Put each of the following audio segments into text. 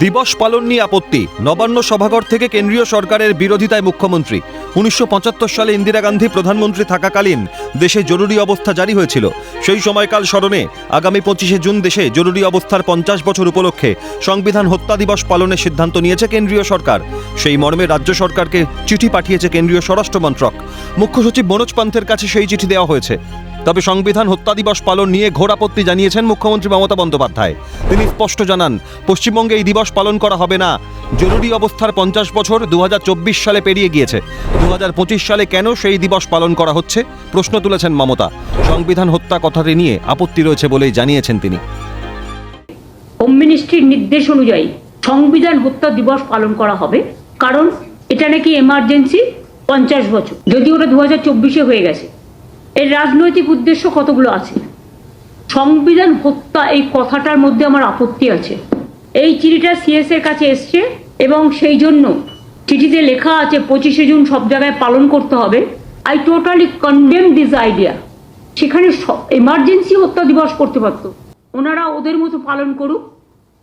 দিবস পালন নিয়ে আপত্তি। নবান্ন সভাঘর থেকে কেন্দ্রীয় সরকারের বিরোধিতায় মুখ্যমন্ত্রী। 1975 সালে ইন্দিরা গান্ধী প্রধানমন্ত্রী থাকাকালীন দেশে জরুরি অবস্থা জারি হয়েছিল। সেই সময়কাল স্মরণে আগামী 25শে জুন দেশে জরুরি অবস্থার 50 বছর উপলক্ষে সংবিধান হত্যা দিবস পালনের সিদ্ধান্ত নিয়েছে কেন্দ্রীয় সরকার। সেই মর্মে রাজ্য সরকারকে চিঠি পাঠিয়েছে কেন্দ্রীয় স্বরাষ্ট্র মন্ত্রক। মুখ্য সচিব মনোজ পান্থের কাছে সেই চিঠি দেওয়া হয়েছে। তবে সংবিধান হত্যা দিবস পালন নিয়ে ঘোর আপত্তি জানিয়েছেন মুখ্যমন্ত্রী মমতা বন্দ্যোপাধ্যায়। তিনি স্পষ্ট জানান, পশ্চিমবঙ্গে এই দিবস পালন করা হবে না। জরুরি অবস্থার 50 বছর 2024 সালে পেরিয়ে গিয়েছে। 2025 সালে কেন সেই দিবস পালন করা হচ্ছে প্রশ্ন তুলেছেন মমতা। সংবিধান হত্যা কথাটি নিয়ে আপত্তি রয়েছে বলেই জানিয়েছেন তিনি। হোম মিনিস্ট্রির নির্দেশ অনুযায়ী সংবিধান হত্যা দিবস পালন করা হবে, কারণ এটা নাকি এমার্জেন্সি 50 বছর, যদিও ওটা 2024-এ হয়ে গেছে। এর রাজনৈতিক উদ্দেশ্য কতগুলো আছে। সংবিধান হত্যা এই কথাটার মধ্যে আমার আপত্তি আছে। এই চিঠিটা সিএস এর কাছে এসছে এবং সেই জন্য চিঠিতে লেখা আছে 25শে জুন সব জায়গায় পালন করতে হবে। I totally condemn this idea. সেখানে এমার্জেন্সি হত্যা দিবস করতে পারতো। ওনারা ওদের মতো পালন করুক,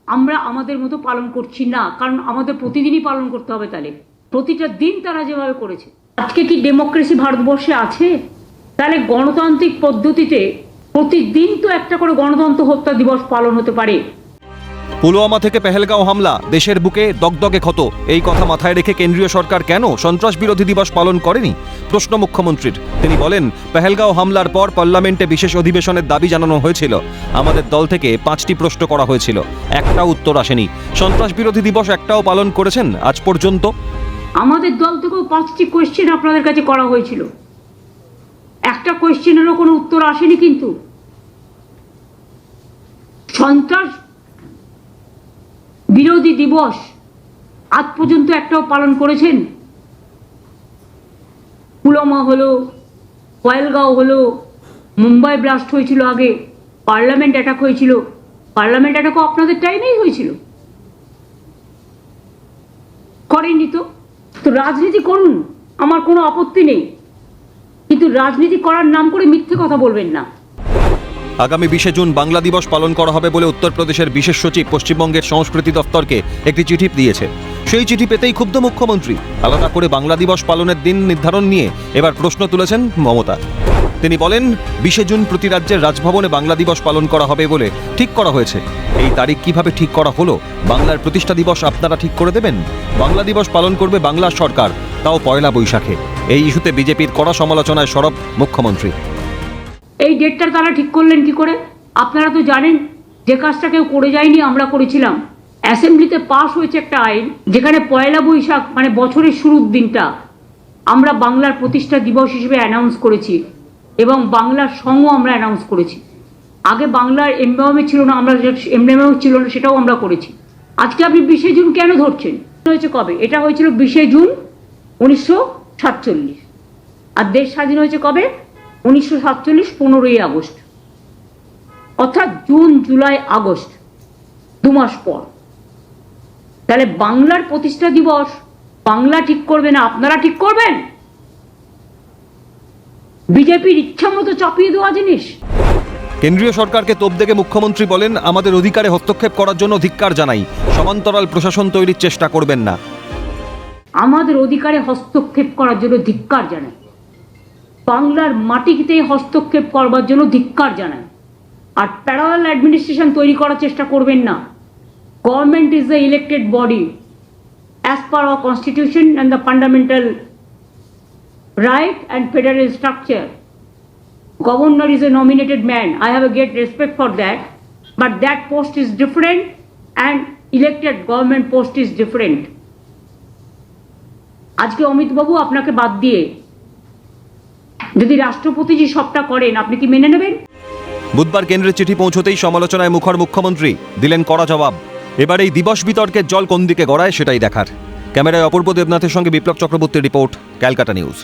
আমরা আমাদের মতো পালন করছি না, কারণ আমাদের প্রতিদিনই পালন করতে হবে। তাহলে প্রতিটা দিন তারা যেভাবে করেছে, আজকে কি ডেমোক্রেসি ভারতবর্ষে আছে? তাহলে গণতান্ত্রিক পদ্ধতিতে প্রতিদিন তো একটা করে গণতন্ত্র হত্যা দিবস পালন হতে পারে। পুলওয়ামা থেকে পেহেলগাঁও হামলা, দেশের বুকে দগদগে ক্ষত, এই কথা মাথায় রেখে কেন্দ্রীয় সরকার কেন সন্ত্রাস বিরোধী দিবস পালন করেনি প্রশ্ন মুখ্যমন্ত্রীর। তিনি বলেন, পেহেলগাঁও হামলার পর পার্লামেন্টে বিশেষ অধিবেশনের দাবি জানানো হয়েছিল। আমাদের দল থেকে 5টি প্রশ্ন করা হয়েছিল, একটাও উত্তর আসেনি। সন্ত্রাস বিরোধী দিবস একটাও পালন করেছেন আজ পর্যন্ত? আমাদের দল থেকেও 5টি কোয়েশ্চেন আপনাদের কাছে করা হয়েছিল, একটা কোয়েশ্চেনেরও কোনো উত্তর আসেনি। কিন্তু সন্ত্রাস বিরোধী দিবস আজ পর্যন্ত একটাও পালন করেছেন? পুলওয়ামা হলো, পহেলগাঁও হলো, মুম্বাই ব্লাস্ট হয়েছিল, আগে পার্লামেন্ট অ্যাটাক হয়েছিল। পার্লামেন্ট অ্যাটাকও আপনাদের টাইমেই হয়েছিল, করেননি তো। তো রাজনীতি করুন, আমার কোনো আপত্তি নেই, কিন্তু রাজনীতি করার নাম করে মিথ্যে কথা বলবেন না। আগামী 20শে জুন বাংলা দিবস পালন করা হবে বলে উত্তরপ্রদেশের বিশেষ সচিব পশ্চিমবঙ্গের সংস্কৃতি দপ্তরকে একটি চিঠি দিয়েছে। সেই চিঠি পেতেই ক্ষুব্ধ মুখ্যমন্ত্রী। আলাদা করে বাংলা দিবস পালনের দিন নির্ধারণ নিয়ে এবার প্রশ্ন তুলেছেন মমতা। তিনি বলেন, 20শে জুন প্রতি রাজ্যের রাজভবনে বাংলা দিবস পালন করা হবে বলে ঠিক করা হয়েছে। এই তারিখ কিভাবে ঠিক করা হলো? বাংলার প্রতিষ্ঠা দিবস আপনারা ঠিক করে দেবেন? বাংলা দিবস পালন করবে বাংলার সরকার, তাও পয়লা বৈশাখে। এই ইস্যুতে বিজেপির কড়া সমালোচনায় সরব মুখ্যমন্ত্রী। এই ডেটটা তারা ঠিক করলেন কি করে? আপনারা তো জানেন, যে কাজটা কেউ করে যায়নি আমরা করেছিলাম। অ্যাসেম্বলিতে পাস হয়েছে একটা আইন, যেখানে পয়লা বৈশাখ মানে বছরের শুরুর দিনটা আমরা বাংলার প্রতিষ্ঠা দিবস হিসেবে অ্যানাউন্স করেছি, এবং বাংলার সঙ্গও আমরা অ্যানাউন্স করেছি। আগে বাংলার এমব্লেমে ছিল না, আমরা এমব্লেমেও ছিল না, সেটাও আমরা করেছি। আজকে আপনি 20শে জুন কেন ধরছেন? হয়েছে কবে? এটা হয়েছিল 20শে জুন 1947। আর দেশ স্বাধীন হয়েছে কবে? 1947 15ই আগস্ট, অর্থাৎ জুন, জুলাই, আগস্ট, 2 মাস পর। তাহলে বাংলার প্রতিষ্ঠা দিবস বাংলা ঠিক করবে না, আপনারা ঠিক করবেন? বিজেপির ইচ্ছা মতো চাপিয়ে দেওয়া জিনিস। কেন্দ্রীয় সরকারকে তোপ দেখে মুখ্যমন্ত্রী বলেন, আমাদের অধিকারে হস্তক্ষেপ করার জন্য ধিক্কার জানাই। সমান্তরাল প্রশাসন তৈরির চেষ্টা করবেন না। আমাদের অধিকারে হস্তক্ষেপ করার জন্য ধিক্কার জানাই। বাংলার মাটিতে হস্তক্ষেপ করবার জন্য ধিক্কার জানায়। আর প্যারালাল অ্যাডমিনিস্ট্রেশন তৈরি করার চেষ্টা করবেন না। Government is the elected body as per hour constitution and the fundamental right and federal structure. Governor is a nominated man. I have a great respect for that, but that post is different and elected government post is different. আজকে অমিত বাবু আপনাকে বাদ দিয়ে যদি রাষ্ট্রপতি জি সবটা করেন, আপনি কি মেনে নেবেন? বুধবার কেন্দ্রের চিঠি পৌঁছতেই সমালোচনায় মুখর মুখ্যমন্ত্রী, দিলেন কড়া জবাব। এবার এই দিবস বিতর্কের জল কোন দিকে গড়ায় সেটাই দেখার। ক্যামেরায় অপূর্ব দেবনাথের সঙ্গে বিপ্লব চক্রবর্তীর রিপোর্ট, ক্যালকাটা নিউজ।